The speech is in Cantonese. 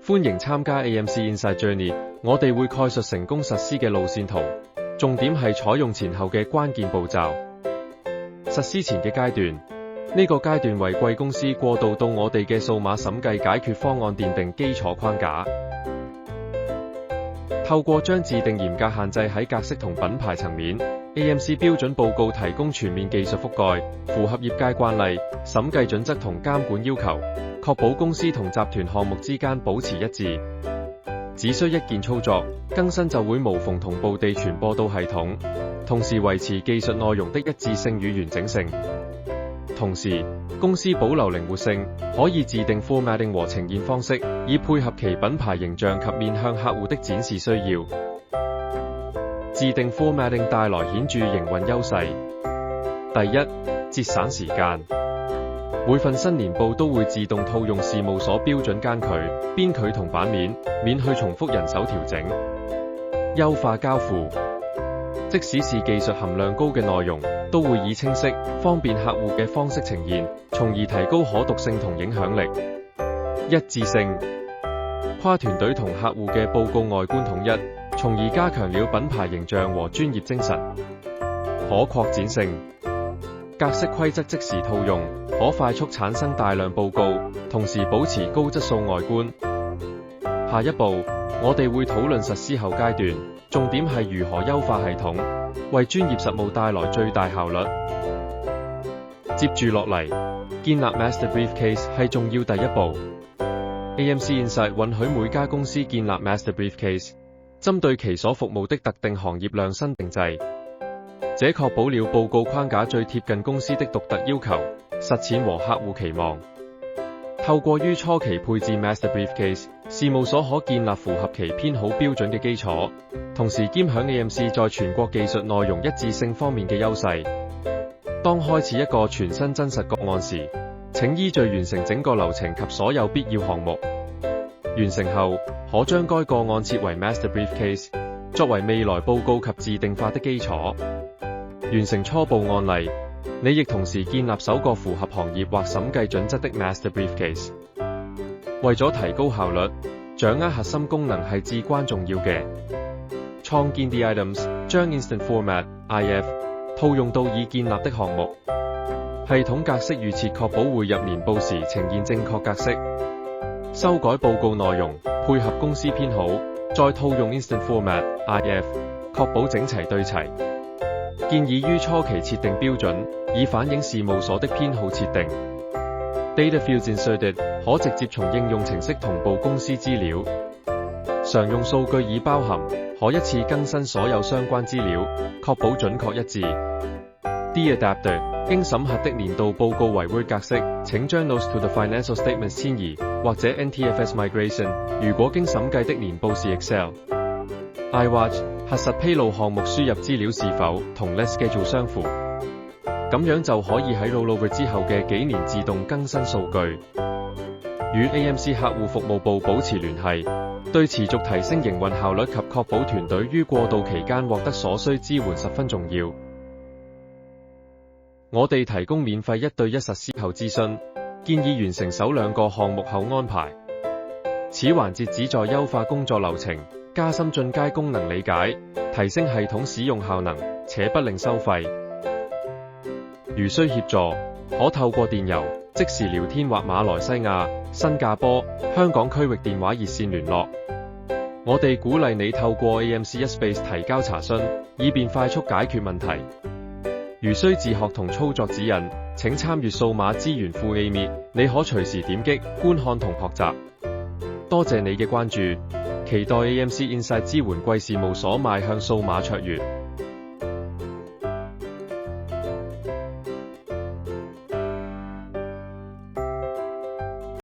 歡迎參加 AMC Inside Journey， 我哋會概述成功實施嘅路線圖，重點係採用前後嘅關鍵步驟。實施前嘅階段，呢個階段為貴公司過渡到我哋嘅數碼審計解決方案奠定基礎框架。透過將自定嚴格限制喺格式同品牌層面 ，AMC 標準報告提供全面技術覆蓋，符合業界慣例、審計準則同監管要求，確保公司同集團項目之間保持一致。只需一鍵操作，更新就會無縫同步地傳播到系統，同時維持技術內容的一致性與完整性。同時，公司保留靈活性，可以自定 formatting 和呈現方式，以配合其品牌形象及面向客戶的展示需要。自定 formatting 帶來顯著營運優勢。第一，節省時間。每份新年報都會自動套用事務所標準間距、邊距同版面，免去重複人手調整。優化交付。即使是技術含量高嘅內容，都會以清晰、方便客戶嘅方式呈現，從而提高可讀性同影響力。一致性。跨團隊同客戶嘅報告外觀統一，從而加強了品牌形象和專業精神。可擴展性。格式規則即時套用，可快速產生大量報告，同時保持高質素外觀。下一步，我哋會討論實施後階段，重點係如何優化系統，為專業實務帶來最大效率。接住落嚟，建立 Master Briefcase 係重要第一步。AMC Inside 允許每家公司建立 Master Briefcase， 針對其所服務的特定行業量身定製。這確保了報告框架最貼近公司的獨特要求、實踐和客戶期望。透過於初期配置 Master Briefcase， 事務所可建立符合其編號標準嘅基礎，同時兼享 AMC 在全國技術內容一致性方面嘅優勢。當開始一個全新真實個案時，請依序完成整個流程及所有必要項目。完成後，可將該個案設為 Master Briefcase， 作為未來報告及自定化的基礎。完成初步案例，你亦同時建立首個符合行業或審計準則的 Master Briefcase。為咗提高效率，掌握核心功能係至關重要嘅。創建 The Items， 將 Instant Format (IF) 套用到已建立的項目。系統格式預設確保匯入年報時呈現正確格式。修改報告內容，配合公司編號，再套用 Instant Format (IF) 確保整齊對齊。建議於初期設定標準，以反映事務所的編號設定。Data Fields Inserted 可直接從應用程式同步公司資料。常用數據已包含，可一次更新所有相關資料，確保準確一致。D-Adapter 經審核的年度報告為 Word 格式，請將 Notes to the Financial Statements 遷移，或者 NTFS Migration， 如果經審計的年報是 Excel。iWatch 核實披露項目輸入資料是否同 Less Schedule 相符，咁樣就可以喺 rollover 之後嘅幾年自動更新數據。與 AMC 客戶服務部保持聯繫，對持續提升營運效率及確保團隊於過渡期間獲得所需支援十分重要。我哋提供免費1對1實施後諮詢，建議完成首2個項目後安排。此環節旨在優化工作流程，加深進階功能理解，提升系統使用效能，且不另收費。如需協助，可透過電郵、即時聊天或馬來西亞、新加坡、香港區域電話熱線聯絡。我哋鼓勵你透過 AMC Space 提交查詢，以便快速解決問題。如需自學同操作指引，請參閱數碼資源庫 AMI， 你可隨時點擊觀看同學習。多謝你嘅關注，期待 AMC Inside 支援貴事務所邁向數碼卓越。